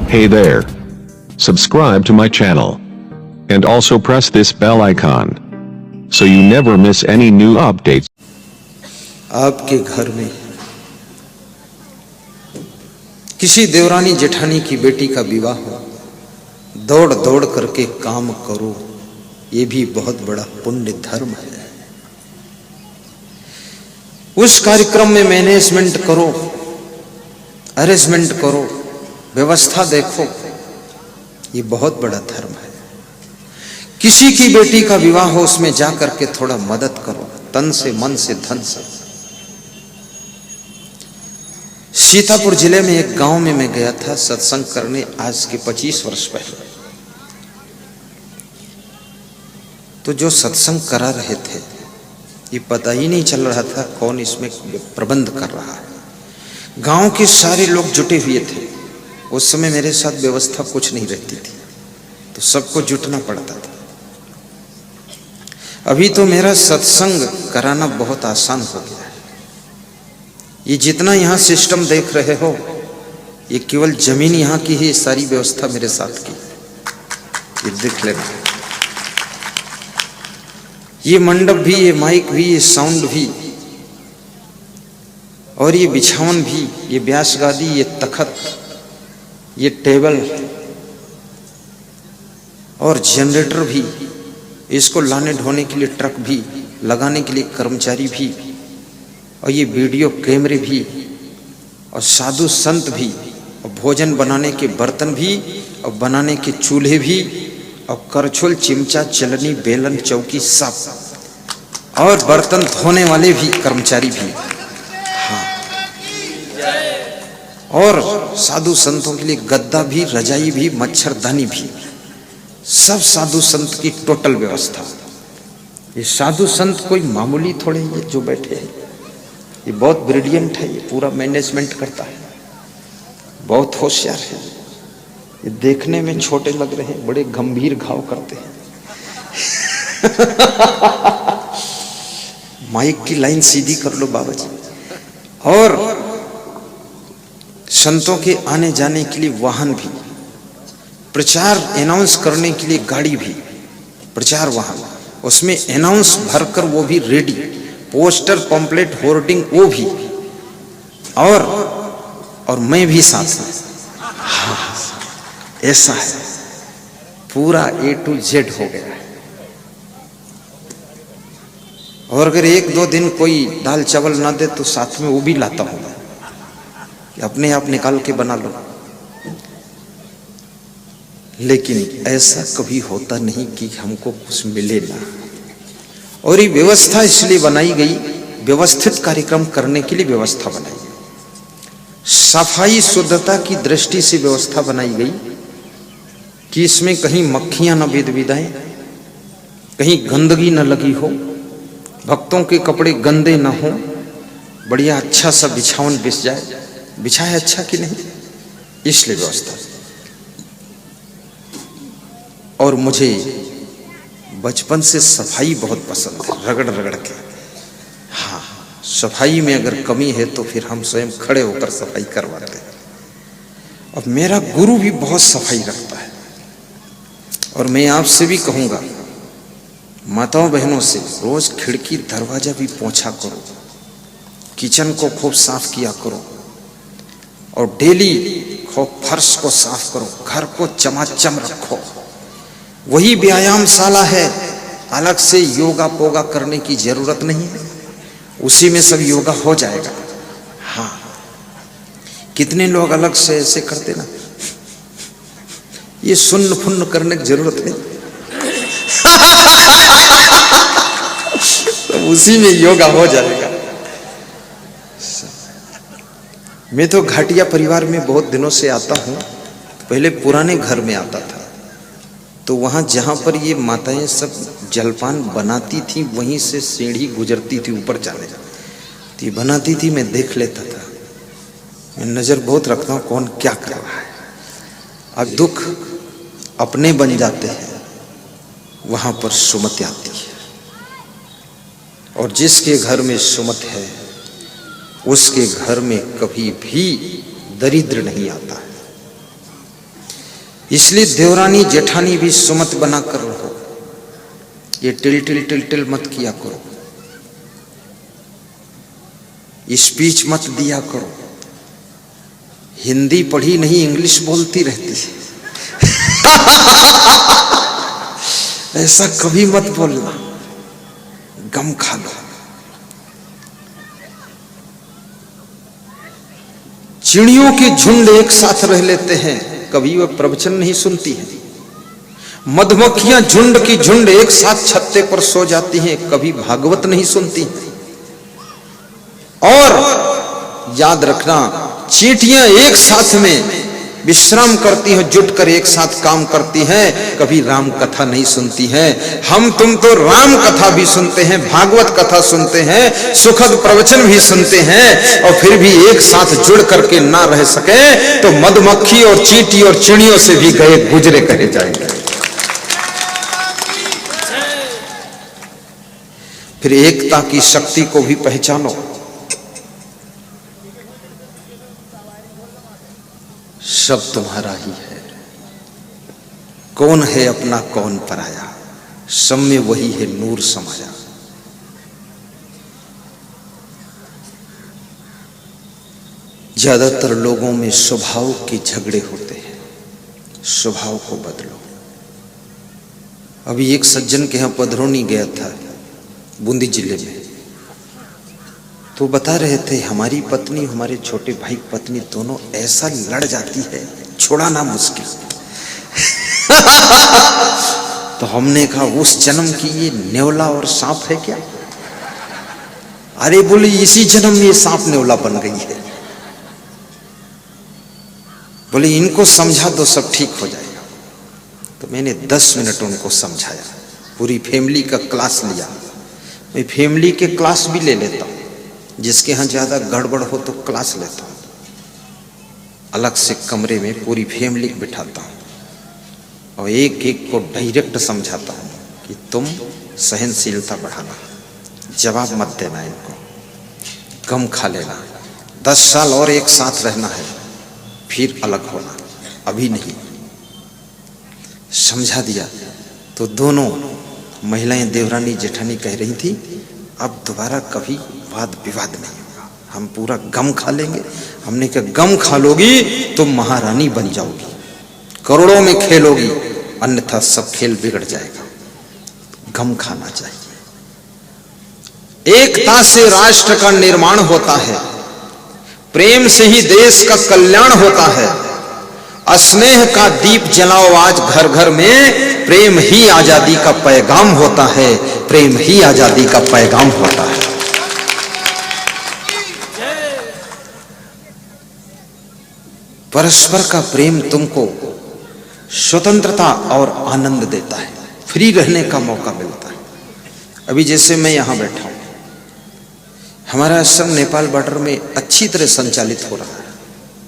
Hey there. Subscribe to my channel. And also press this bell icon. So you never miss any new updates. आपके घर में किसी देवरानी जेठानी की बेटी का विवाह हो, दौड़ दौड़ करके काम करो, ये भी बहुत बड़ा पुण्य धर्म है। उस कार्यक्रम में मैनेजमेंट करो, अरेंजमेंट करो, व्यवस्था देखो, ये बहुत बड़ा धर्म है। किसी की बेटी का विवाह हो, उसमें जाकर के थोड़ा मदद करो, तन से, मन से, धन से। सीतापुर जिले में एक गांव में मैं गया था सत्संग करने, आज के 25 वर्ष पहले। तो जो सत्संग करा रहे थे, ये पता ही नहीं चल रहा था कौन इसमें प्रबंध कर रहा है। गांव के सारे लोग जुटे हुए थे। उस समय मेरे साथ व्यवस्था कुछ नहीं रहती थी, तो सबको जुटना पड़ता था। अभी तो मेरा सत्संग कराना बहुत आसान हो गया है। ये जितना यहाँ सिस्टम देख रहे हो, ये केवल जमीन यहाँ की है, सारी व्यवस्था मेरे साथ की। ये देख लेना, ये मंडप भी, ये माइक भी, ये साउंड भी, और ये बिछावन भी, ये व्यास गादी, ये तखत, ये टेबल और जनरेटर भी, इसको लाने ढोने के लिए ट्रक भी, लगाने के लिए कर्मचारी भी, और ये वीडियो कैमरे भी, और साधु संत भी, और भोजन बनाने के बर्तन भी, और बनाने के चूल्हे भी, और करछुल, चिमचा, चलनी, बेलन, चौकी, सब, और बर्तन धोने वाले भी, कर्मचारी भी। हाँ, और साधु संतों के लिए गद्दा भी, रजाई भी, मच्छरदानी भी, सब साधु संत की टोटल व्यवस्था। ये साधु संत कोई मामूली थोड़े, ये जो बैठे हैं, ये बहुत ब्रिलियंट है। ये पूरा मैनेजमेंट करता है, बहुत होशियार है। ये देखने में छोटे लग रहे हैं, बड़े गंभीर घाव करते हैं। माइक की लाइन सीधी कर लो बाबा जी। और संतों के आने जाने के लिए वाहन भी, प्रचार अनाउंस करने के लिए गाड़ी भी, प्रचार वाहन, उसमें अनाउंस भरकर वो भी रेडी, पोस्टर, पंपलेट, होर्डिंग, वो भी, और मैं भी साथ में। हाँ, ऐसा है, पूरा A to Z हो गया है। और अगर 1-2 दिन कोई दाल चावल ना दे तो साथ में वो भी लाता हूँ, अपने आप निकाल के बना लो। लेकिन ऐसा कभी होता नहीं कि हमको कुछ मिले ना। और ये व्यवस्था इसलिए बनाई गई, व्यवस्थित कार्यक्रम करने के लिए व्यवस्था बनाई गई। सफाई शुद्धता की दृष्टि से व्यवस्था बनाई गई कि इसमें कहीं मक्खियां न बिदबिदाएं, कहीं गंदगी न लगी हो, भक्तों के कपड़े गंदे न हो, बढ़िया अच्छा सा बिछावन बिछ जाए। बिछाए अच्छा कि नहीं, इसलिए व्यवस्था। और मुझे बचपन से सफाई बहुत पसंद है, रगड़ रगड़ के। हाँ, सफाई में अगर कमी है तो फिर हम स्वयं खड़े होकर सफाई करवाते हैं। और मेरा गुरु भी बहुत सफाई रखता है। और मैं आपसे भी कहूँगा, माताओं बहनों से, रोज खिड़की दरवाजा भी पोंछा करो, किचन को खूब साफ किया करो, और डेली खूब फर्श को साफ करो, घर को चमाचम रखो। वही व्यायामशाला है, अलग से योगा पोगा करने की जरूरत नहीं है, उसी में सब योगा हो जाएगा। हाँ, कितने लोग अलग से ऐसे करते ना, ये सुन्न फुन्न करने की जरूरत नहीं। तो उसी में योगा हो जाएगा। मैं तो घाटिया परिवार में बहुत दिनों से आता हूँ। पहले पुराने घर में आता था, तो वहाँ जहाँ पर ये माताएं सब जलपान बनाती थी, वहीं से सीढ़ी गुजरती थी ऊपर जाने जाती, ये बनाती थी, मैं देख लेता था। मैं नज़र बहुत रखता हूँ कौन क्या कर रहा है। अब दुख अपने बन जाते हैं, वहाँ पर सुमति आती है। और जिसके घर में सुमत है, उसके घर में कभी भी दरिद्र नहीं आता है। इसलिए देवरानी जेठानी भी सुमत बना कर रहो, ये टिल टिल टिल टिल मत किया करो, स्पीच मत दिया करो। हिंदी पढ़ी नहीं इंग्लिश बोलती रहती है ऐसा कभी मत बोलना, गम खा लो। चिड़ियों के झुंड एक साथ रह लेते हैं, कभी वह प्रवचन नहीं सुनती है। मधुमक्खियां झुंड की झुंड एक साथ छत्ते पर सो जाती हैं, कभी भागवत नहीं सुनती। और याद रखना, चींटियां एक साथ में विश्राम करती हैं, जुटकर एक साथ काम करती हैं, कभी राम कथा नहीं सुनती हैं। हम तुम तो राम कथा भी सुनते हैं, भागवत कथा सुनते हैं, सुखद प्रवचन भी सुनते हैं, और फिर भी एक साथ जुड़ करके ना रह सके तो मधुमक्खी और चींटी और चिड़ियों से भी गए गुजरे कहे जाएंगे। फिर एकता की शक्ति को भी पहचानो। सब तुम्हारा ही है, कौन है अपना कौन पराया, सब में वही है नूर समाया। ज्यादातर लोगों में स्वभाव के झगड़े होते हैं, स्वभाव को बदलो। अभी एक सज्जन के यहां पधरौनी गया था, बूंदी जिले में, तो बता रहे थे हमारी पत्नी हमारे छोटे भाई पत्नी दोनों ऐसा लड़ जाती है, छुड़ाना मुश्किल। तो हमने कहा उस जन्म की ये नेवला और सांप है क्या? अरे बोले इसी जन्म में ये सांप नेवला बन गई है। बोले इनको समझा दो सब ठीक हो जाएगा। तो मैंने 10 मिनट उनको समझाया, पूरी फैमिली का क्लास लिया। मैं फैमिली के क्लास भी ले लेता हूँ, जिसके यहाँ ज्यादा गड़बड़ हो तो क्लास लेता हूँ, अलग से कमरे में पूरी फैमिली को बिठाता हूँ और एक एक को डायरेक्ट समझाता हूँ कि तुम सहनशीलता बढ़ाना, जवाब मत देना, इनको गम खा लेना, 10 साल और एक साथ रहना है, फिर अलग होना, अभी नहीं। समझा दिया तो दोनों महिलाएं देवरानी जेठानी कह रही थी अब दोबारा कभी वाद विवाद नहीं होगा, हम पूरा गम खा लेंगे। हमने कहा गम खा लोगी तो महारानी बन जाओगी, करोड़ों में खेलोगी, अन्यथा सब खेल बिगड़ जाएगा। गम खाना चाहिए। एकता से राष्ट्र का निर्माण होता है, प्रेम से ही देश का कल्याण होता है। स्नेह का दीप जलाओ आज घर घर में, प्रेम ही आजादी का पैगाम होता है, प्रेम ही आजादी का पैगाम होता है। परस्पर का प्रेम तुमको स्वतंत्रता और आनंद देता है, फ्री रहने का मौका मिलता है। अभी जैसे मैं यहां बैठा हूं, हमारा आश्रम नेपाल बॉर्डर में अच्छी तरह संचालित हो रहा है।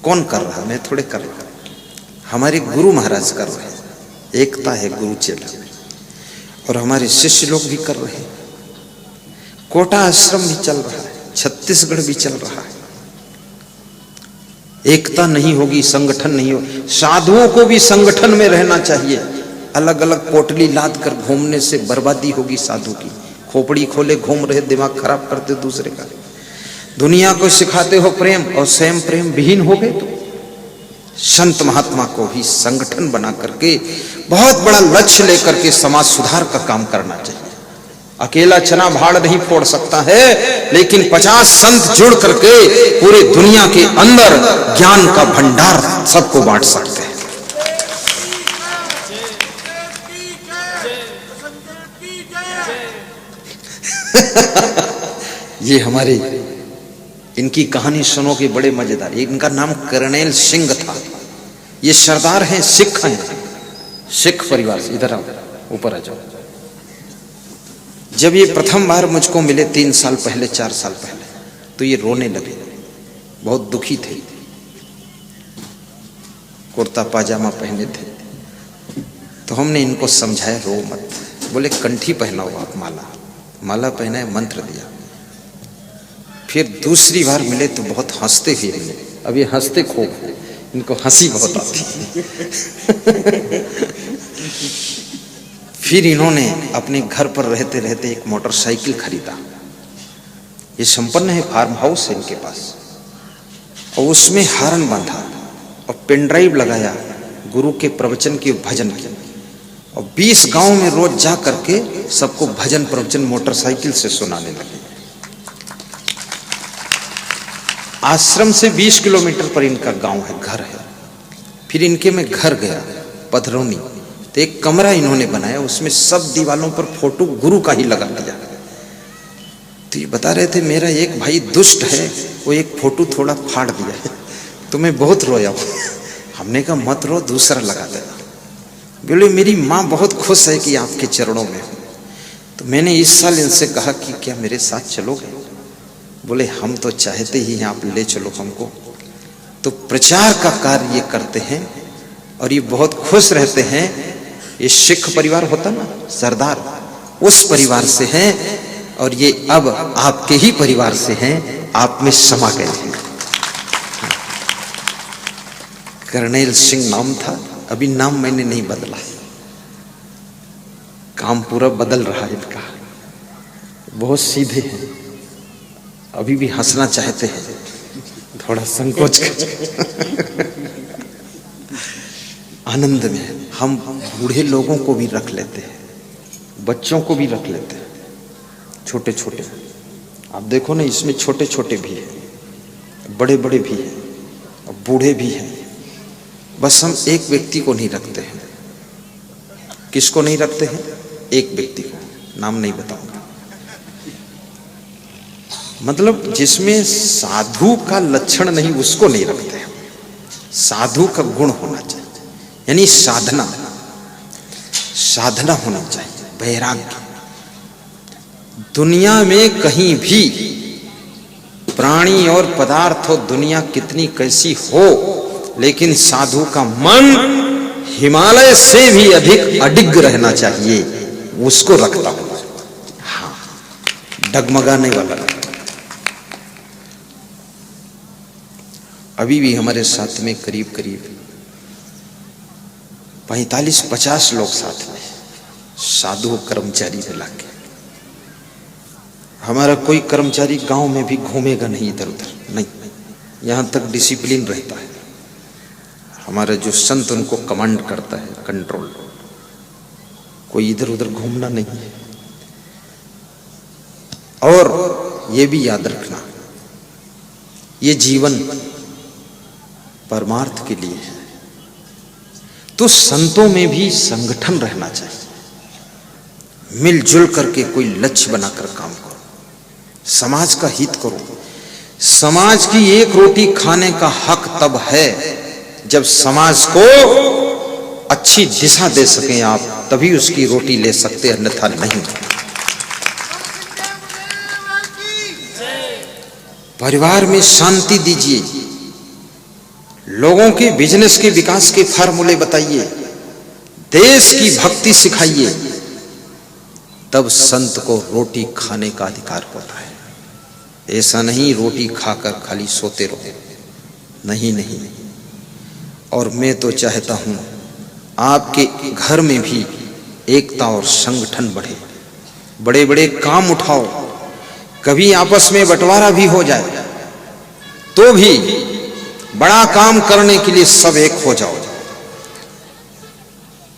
कौन कर रहा है? मैं थोड़े कर रहा हूं, हमारे गुरु महाराज कर रहे हैं। एकता है गुरु चेला, और हमारे शिष्य लोग भी कर रहे हैं। कोटा आश्रम भी चल रहा है, छत्तीसगढ़ भी चल रहा है। एकता नहीं होगी, संगठन नहीं हो। साधुओं को भी संगठन में रहना चाहिए। अलग अलग पोटली लाद कर घूमने से बर्बादी होगी साधु की। खोपड़ी खोले घूम रहे, दिमाग खराब करते दूसरे का। दुनिया को सिखाते हो प्रेम और स्वयं प्रेम विहीन हो गए। तो संत महात्मा को भी संगठन बना करके बहुत बड़ा लक्ष्य लेकर के समाज सुधार का काम करना चाहिए। अकेला चना भाड़ नहीं फोड़ सकता है, लेकिन 50 संत जुड़ करके पूरे दुनिया के अंदर ज्ञान का भंडार सबको बांट सकते हैं। ये हमारे इनकी कहानी सुनोगे, बड़े मजेदार। इनका नाम कर्नैल सिंह था। ये सरदार हैं, सिख हैं, सिख परिवार से। इधर आओ, ऊपर आ जाओ। जब ये प्रथम बार मुझको मिले 3 साल पहले, 4 साल पहले, तो ये रोने लगे, बहुत दुखी थे। कुर्ता पाजामा पहने थे। तो हमने इनको समझाया रो मत। बोले कंठी पहनाओ आप, माला पहनाए, मंत्र दिया। फिर दूसरी बार मिले तो बहुत हंसते हुए मिले। अब ये हंसते खूब, इनको हंसी बहुत आती है। फिर इन्होंने अपने घर पर रहते रहते एक मोटरसाइकिल खरीदा। ये संपन्न है, फार्म हाउस है इनके पास, और उसमें हारन बांधा और पेन ड्राइव लगाया गुरु के प्रवचन के, भजन के, और 20 गांव में रोज जा करके सबको भजन प्रवचन मोटरसाइकिल से सुनाने लगे। आश्रम से 20 किलोमीटर पर इनका गांव है, घर है। फिर इनके में घर गया पधरौनी, तो एक कमरा इन्होंने बनाया, उसमें सब दीवालों पर फोटो गुरु का ही लगा दिया। तो ये बता रहे थे मेरा एक भाई दुष्ट है, वो एक फोटो थोड़ा फाड़ दिया है, तो मैं बहुत रोया। हमने कहा मत रो, दूसरा लगा देना। बोले मेरी माँ बहुत खुश है कि आपके चरणों में हूँ। तो मैंने इस साल इनसे कहा कि क्या मेरे साथ चलोगे? बोले हम तो चाहते ही हैं, आप ले चलो हमको। तो प्रचार का कार्य ये करते हैं और ये बहुत खुश रहते हैं। ये सिख परिवार होता ना, सरदार, उस परिवार से हैं, और ये अब आपके ही परिवार से हैं, आप में समा गए हैं। कर्नैल सिंह नाम था, अभी नाम मैंने नहीं बदला, काम पूरा बदल रहा है इनका। बहुत सीधे हैं, अभी भी हंसना चाहते हैं, थोड़ा संकोच कर। आनंद में हम बूढ़े लोगों को भी रख लेते हैं, बच्चों को भी रख लेते हैं, छोटे छोटे। आप देखो ना, इसमें छोटे छोटे भी हैं, बड़े बड़े भी हैं, और बूढ़े भी हैं। बस हम एक व्यक्ति को नहीं रखते हैं। किसको नहीं रखते हैं? एक व्यक्ति को, नाम नहीं बताऊंगा। मतलब जिसमें साधु का लक्षण नहीं, उसको नहीं रखते हैं। साधु का गुण होना चाहिए, यानी साधना, साधना होना चाहिए, वैराग्य। दुनिया में कहीं भी प्राणी और पदार्थ हो, दुनिया कितनी कैसी हो, लेकिन साधु का मन हिमालय से भी अधिक अडिग रहना चाहिए, उसको रखता हूं। हाँ, डगमगाने वाला। अभी भी हमारे साथ में करीब करीब 45-50 लोग साथ में, साधु कर्मचारी मिला के। हमारा कोई कर्मचारी गांव में भी घूमेगा नहीं इधर उधर, नहीं, यहां तक डिसिप्लिन रहता है। हमारा जो संत उनको कमांड करता है, कंट्रोल, कोई इधर उधर घूमना नहीं है। और ये भी याद रखना, ये जीवन परमार्थ के लिए है, तो संतों में भी संगठन रहना चाहिए। मिलजुल करके कोई लक्ष्य बनाकर काम करो, समाज का हित करो। समाज की एक रोटी खाने का हक तब है जब समाज को अच्छी दिशा दे सकें आप, तभी उसकी रोटी ले सकते, अन्यथा नहीं। परिवार में शांति दीजिए, लोगों के बिजनेस के विकास के फार्मूले बताइए, देश की भक्ति सिखाइए, तब संत को रोटी खाने का अधिकार होता है। ऐसा नहीं रोटी खाकर खाली सोते रहो, नहीं नहीं। और मैं तो चाहता हूं आपके घर में भी एकता और संगठन बढ़े, बड़े बड़े काम उठाओ। कभी आपस में बंटवारा भी हो जाए तो भी बड़ा काम करने के लिए सब एक हो जाओ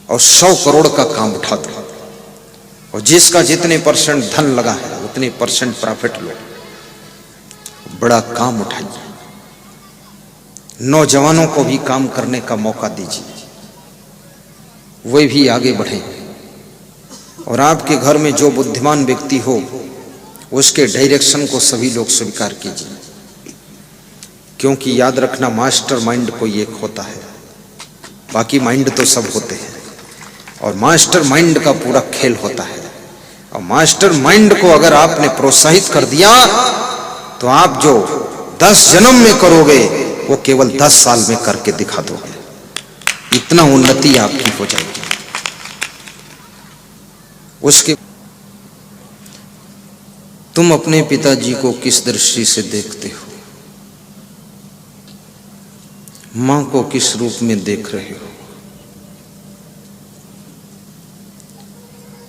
और 100 करोड़ का काम उठा दो, और जिसका जितने % धन लगा है उतने % प्रॉफिट लो, बड़ा काम उठाइए। नौजवानों को भी काम करने का मौका दीजिए, वे भी आगे बढ़े। और आपके घर में जो बुद्धिमान व्यक्ति हो, उसके डायरेक्शन को सभी लोग स्वीकार कीजिए, क्योंकि याद रखना, मास्टर माइंड कोई एक होता है, बाकी माइंड तो सब होते हैं, और मास्टर माइंड का पूरा खेल होता है। और मास्टर माइंड को अगर आपने प्रोत्साहित कर दिया तो आप जो 10 जन्म में करोगे वो केवल 10 साल में करके दिखा दोगे, इतना उन्नति आपकी हो जाएगी। उसके तुम अपने पिताजी को किस दृष्टि से देखते हो? मां को किस रूप में देख रहे हो,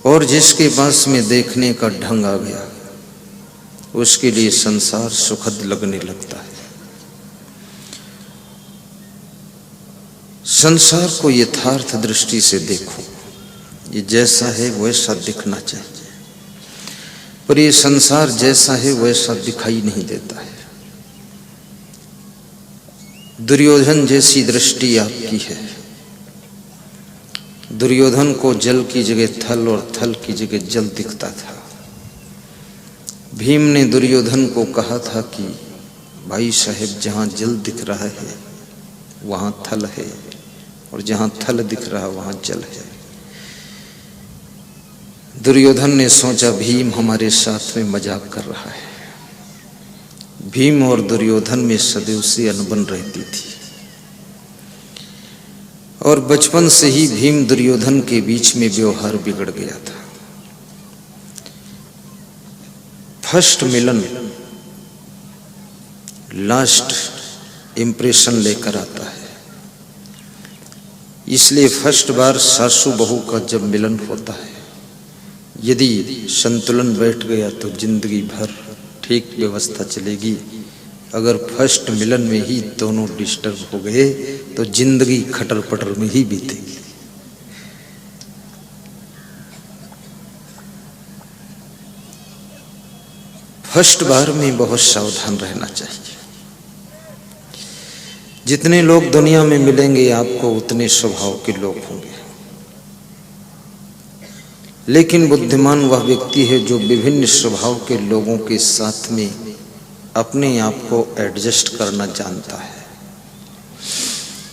और जिसके पास में देखने का ढंग आ गया उसके लिए संसार सुखद लगने लगता है। संसार को यथार्थ दृष्टि से देखो, ये जैसा है वैसा दिखना चाहिए, पर ये संसार जैसा है वैसा दिखाई नहीं देता है। दुर्योधन जैसी दृष्टि आपकी है। दुर्योधन को जल की जगह थल और थल की जगह जल दिखता था। भीम ने दुर्योधन को कहा था कि भाई साहब, जहां जल दिख रहा है वहां थल है, और जहां थल दिख रहा वहां जल है। दुर्योधन ने सोचा भीम हमारे साथ में मजाक कर रहा है। भीम और दुर्योधन में सदैव से अनबन रहती थी, और बचपन से ही भीम दुर्योधन के बीच में व्यवहार बिगड़ गया था। फर्स्ट मिलन लास्ट इंप्रेशन लेकर आता है, इसलिए फर्स्ट बार सासू बहू का जब मिलन होता है, यदि संतुलन बैठ गया तो जिंदगी भर ठीक व्यवस्था चलेगी। अगर फर्स्ट मिलन में ही दोनों डिस्टर्ब हो गए तो जिंदगी खटर पटर में ही बीतेगी। फर्स्ट बार में बहुत सावधान रहना चाहिए। जितने लोग दुनिया में मिलेंगे आपको उतने स्वभाव के लोग होंगे, लेकिन बुद्धिमान वह व्यक्ति है जो विभिन्न स्वभाव के लोगों के साथ में अपने आप को एडजस्ट करना जानता है।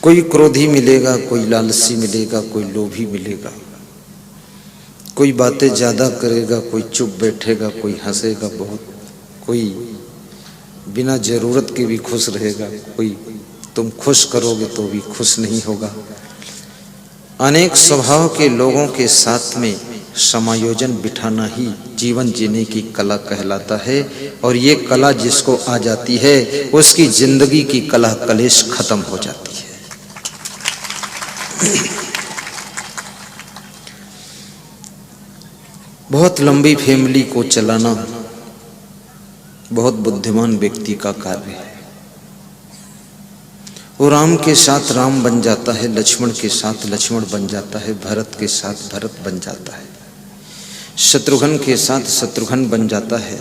कोई क्रोधी मिलेगा, कोई लालची मिलेगा, कोई लोभी मिलेगा, कोई बातें ज्यादा करेगा, कोई चुप बैठेगा, कोई हंसेगा बहुत, कोई बिना जरूरत के भी खुश रहेगा, कोई तुम खुश करोगे तो भी खुश नहीं होगा। अनेक स्वभाव के लोगों के साथ में समायोजन बिठाना ही जीवन जीने की कला कहलाता है, और ये कला जिसको आ जाती है उसकी जिंदगी की कला कलेश खत्म हो जाती है। बहुत लंबी फैमिली को चलाना बहुत बुद्धिमान व्यक्ति का कार्य है। वो राम के साथ राम बन जाता है, लक्ष्मण के साथ लक्ष्मण बन जाता है, भरत के साथ भरत बन जाता है, शत्रुघ्न के साथ शत्रुघ्न बन जाता है।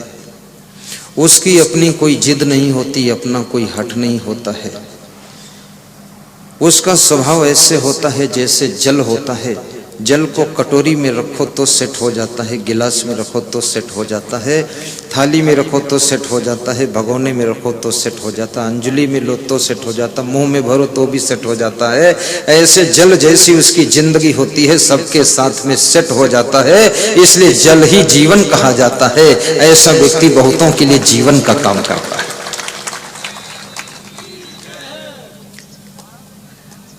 उसकी अपनी कोई जिद नहीं होती, अपना कोई हट नहीं होता है। उसका स्वभाव ऐसे होता है जैसे जल होता है। जल को कटोरी में रखो तो सेट हो जाता है, गिलास में रखो तो सेट हो जाता है, थाली में रखो तो सेट हो जाता है, भगोने में रखो तो सेट हो जाता है, अंजलि में लो तो सेट हो जाता, मुंह में भरो तो भी सेट हो जाता है। ऐसे जल जैसी उसकी जिंदगी होती है, सबके साथ में सेट हो जाता है, इसलिए जल ही जीवन कहा जाता है। ऐसा व्यक्ति बहुतों के लिए जीवन का काम करता है।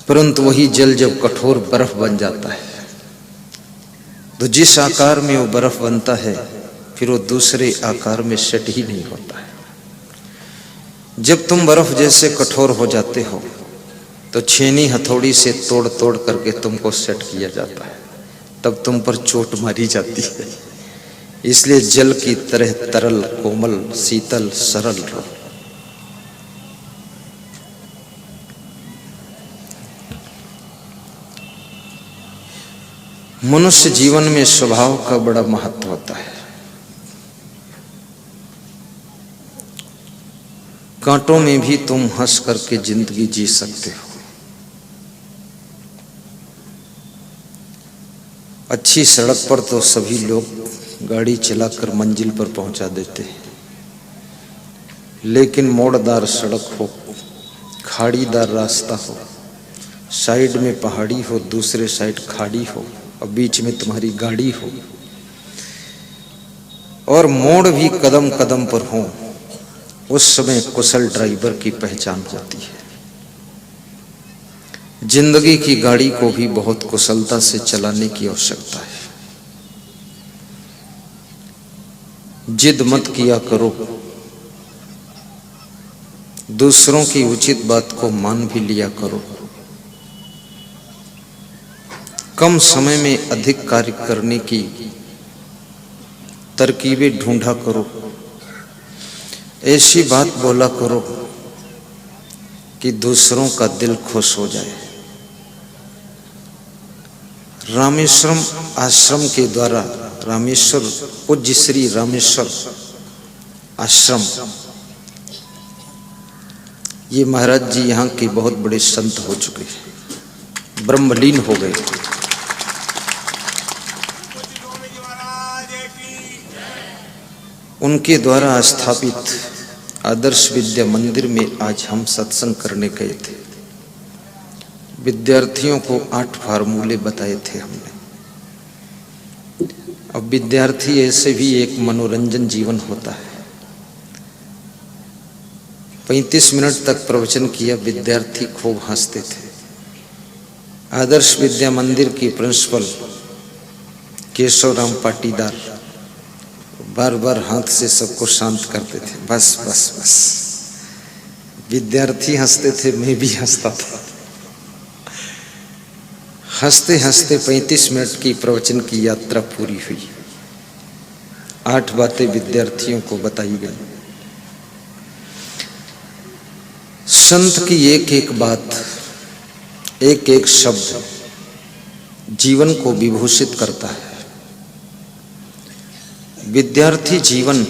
परंतु वही जल जब कठोर बर्फ बन जाता है तो जिस आकार में वो बर्फ बनता है फिर वो दूसरे आकार में सेट ही नहीं होता है। जब तुम बर्फ जैसे कठोर हो जाते हो तो छेनी हथौड़ी से तोड़ तोड़ करके तुमको सेट किया जाता है, तब तुम पर चोट मारी जाती है। इसलिए जल की तरह तरल, कोमल, शीतल, सरल रहो। मनुष्य जीवन में स्वभाव का बड़ा महत्व होता है। कांटों में भी तुम हंस करके जिंदगी जी सकते हो। अच्छी सड़क पर तो सभी लोग गाड़ी चलाकर मंजिल पर पहुंचा देते हैं, लेकिन मोड़दार सड़क हो, खाड़ीदार रास्ता हो, साइड में पहाड़ी हो, दूसरे साइड खाड़ी हो और बीच में तुम्हारी गाड़ी हो, और मोड़ भी कदम कदम पर हो, उस समय कुशल ड्राइवर की पहचान होती है। जिंदगी की गाड़ी को भी बहुत कुशलता से चलाने की आवश्यकता है। जिद मत किया करो, दूसरों की उचित बात को मान भी लिया करो। कम समय में अधिक कार्य करने की तरकीबें ढूंढा करो। ऐसी बात बोला करो कि दूसरों का दिल खुश हो जाए। रामेश्वरम आश्रम के द्वारा रामेश्वर पूज्य श्री रामेश्वर आश्रम, ये महाराज जी यहाँ के बहुत बड़े संत हो चुके हैं, ब्रह्मलीन हो गए। उनके द्वारा स्थापित आदर्श विद्या मंदिर में आज हम सत्संग करने गए थे। विद्यार्थियों को 8 फार्मूले बताए थे हमने। अब विद्यार्थी ऐसे भी एक मनोरंजन जीवन होता है। 35 मिनट तक प्रवचन किया, विद्यार्थी खूब हंसते थे। आदर्श विद्या मंदिर के प्रिंसिपल केशव राम पाटीदार बार बार हाथ से सबको शांत करते थे। बस बस बस। विद्यार्थी हंसते थे, मैं भी हंसता था। हंसते हंसते 35 मिनट की प्रवचन की यात्रा पूरी हुई। 8 बातें विद्यार्थियों को बताई गई। संत की एक एक बात, एक एक शब्द जीवन को विभूषित करता है। विद्यार्थी जीवन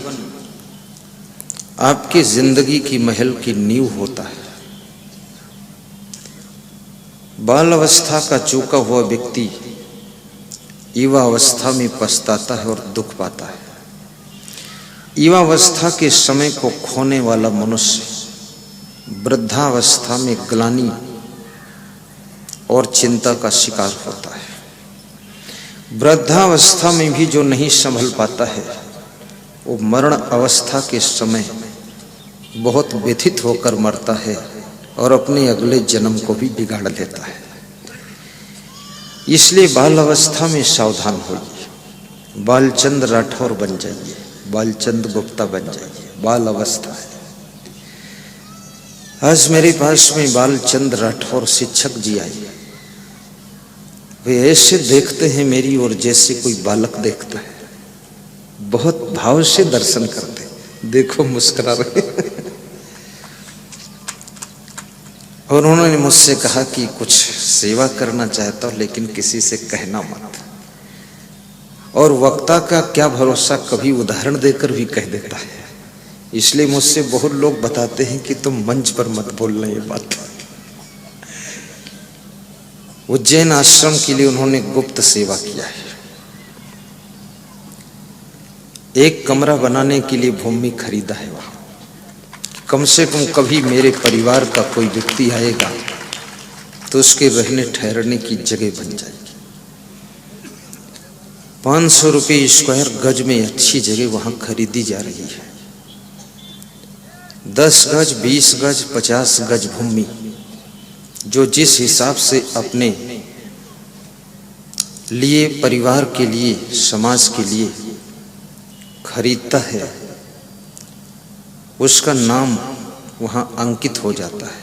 आपकी जिंदगी की महल की नींव होता है। बाल अवस्था का चूका हुआ व्यक्ति युवा अवस्था में पछताता है और दुख पाता है। युवा अवस्था के समय को खोने वाला मनुष्य वृद्धावस्था में ग्लानि और चिंता का शिकार होता है। वृद्धावस्था में भी जो नहीं संभल पाता है, वो मरण अवस्था के समय बहुत व्यथित होकर मरता है और अपने अगले जन्म को भी बिगाड़ लेता है। इसलिए बाल अवस्था में सावधान होइए। बालचंद राठौर बन जाइए, बालचंद गुप्ता बन जाइए। बाल अवस्था है। आज मेरे पास में बालचंद राठौर शिक्षक जी आए। वे ऐसे देखते हैं मेरी ओर जैसे कोई बालक देखता है। बहुत भाव से दर्शन करते, देखो मुस्कुरा रहे। और उन्होंने मुझसे कहा कि कुछ सेवा करना चाहता हूं, लेकिन किसी से कहना मत। और वक्ता का क्या भरोसा, कभी उदाहरण देकर भी कह देता है। इसलिए मुझसे बहुत लोग बताते हैं कि तुम मंच पर मत बोलना ये बात। उज्जैन आश्रम के लिए उन्होंने गुप्त सेवा किया है। एक कमरा बनाने के लिए भूमि खरीदा है वहां। कम से कम कभी मेरे परिवार का कोई व्यक्ति आएगा तो उसके रहने ठहरने की जगह बन जाएगी। 500 रुपये स्क्वायर गज में अच्छी जगह वहां खरीदी जा रही है। 10 गज, 20 गज, 50 गज भूमि, जो जिस हिसाब से अपने लिए, परिवार के लिए, समाज के लिए खरीदता है, उसका नाम वहां अंकित हो जाता है।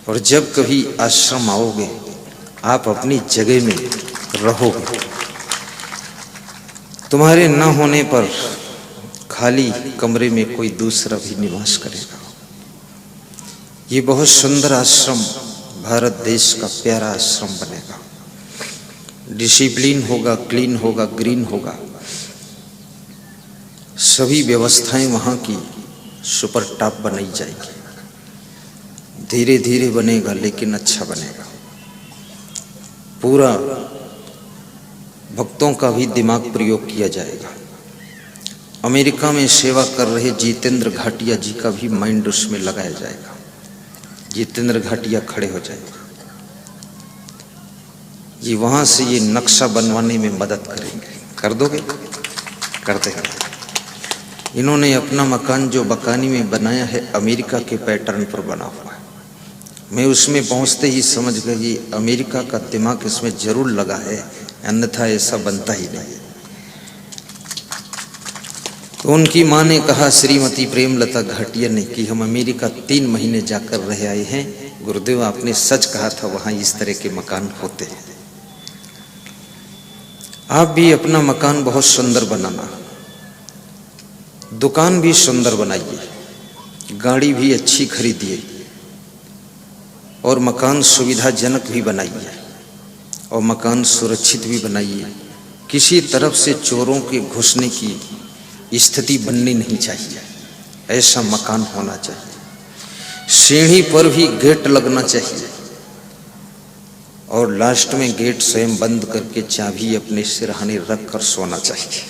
और जब कभी आश्रम आओगे, आप अपनी जगह में रहोगे। तुम्हारे न होने पर खाली कमरे में कोई दूसरा भी निवास करेगा। ये बहुत सुंदर आश्रम भारत देश का प्यारा आश्रम बनेगा। डिसिप्लिन होगा, क्लीन होगा, ग्रीन होगा। सभी व्यवस्थाएं वहां की सुपर टॉप बनाई जाएगी। धीरे धीरे बनेगा, लेकिन अच्छा बनेगा। पूरा भक्तों का भी दिमाग प्रयोग किया जाएगा। अमेरिका में सेवा कर रहे जितेंद्र घाटिया जी का भी माइंड उसमें लगाया जाएगा। जितेंद्र घाटिया खड़े हो जाएंगे। ये वहां से ये नक्शा बनवाने में मदद करेंगे। कर दोगे? करते हैं। इन्होंने अपना मकान जो बकानी में बनाया है, अमेरिका के पैटर्न पर बना हुआ है। मैं उसमें पहुंचते ही समझ गया ये अमेरिका का दिमाग इसमें जरूर लगा है, अन्यथा ऐसा बनता ही नहीं। तो उनकी माँ ने कहा, श्रीमती प्रेमलता घाटिया ने, कि हम अमेरिका 3 महीने जाकर रह आए हैं। गुरुदेव आपने सच कहा था, वहां इस तरह के मकान होते हैं। आप भी अपना मकान बहुत सुंदर बनाना, दुकान भी सुंदर बनाइए, गाड़ी भी अच्छी खरीदिए और मकान सुविधाजनक भी बनाइए और मकान सुरक्षित भी बनाइए। किसी तरफ से चोरों के घुसने की स्थिति बननी नहीं चाहिए, ऐसा मकान होना चाहिए। सीढ़ी पर भी गेट लगना चाहिए और लास्ट में गेट स्वयं बंद करके चाबी अपने सिरहाने रख कर सोना चाहिए,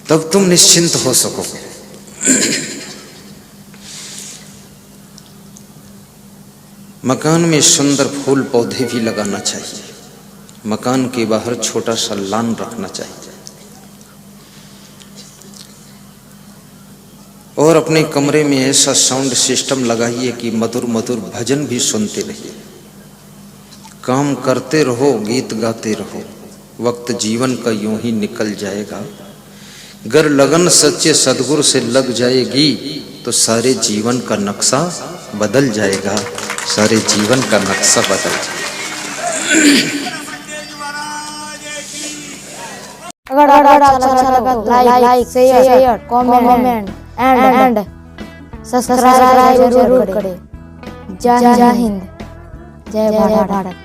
तब तुम निश्चिंत हो सकोगे। मकान में सुंदर फूल पौधे भी लगाना चाहिए। मकान के बाहर छोटा सा लान रखना चाहिए और अपने कमरे में ऐसा साउंड सिस्टम लगाइए कि मधुर मधुर भजन भी सुनते रहिए। काम करते रहो, गीत गाते रहो, वक्त जीवन का यूं ही निकल जाएगा। अगर लगन सच्चे सदगुरु से लग जाएगी तो सारे जीवन का नक्शा बदल जाएगा, सारे जीवन का नक्शा बदल जाएगा। अगर अच्छा लगा तो like share comment and subscribe जरूर करें। जय हिंद, जय भारत।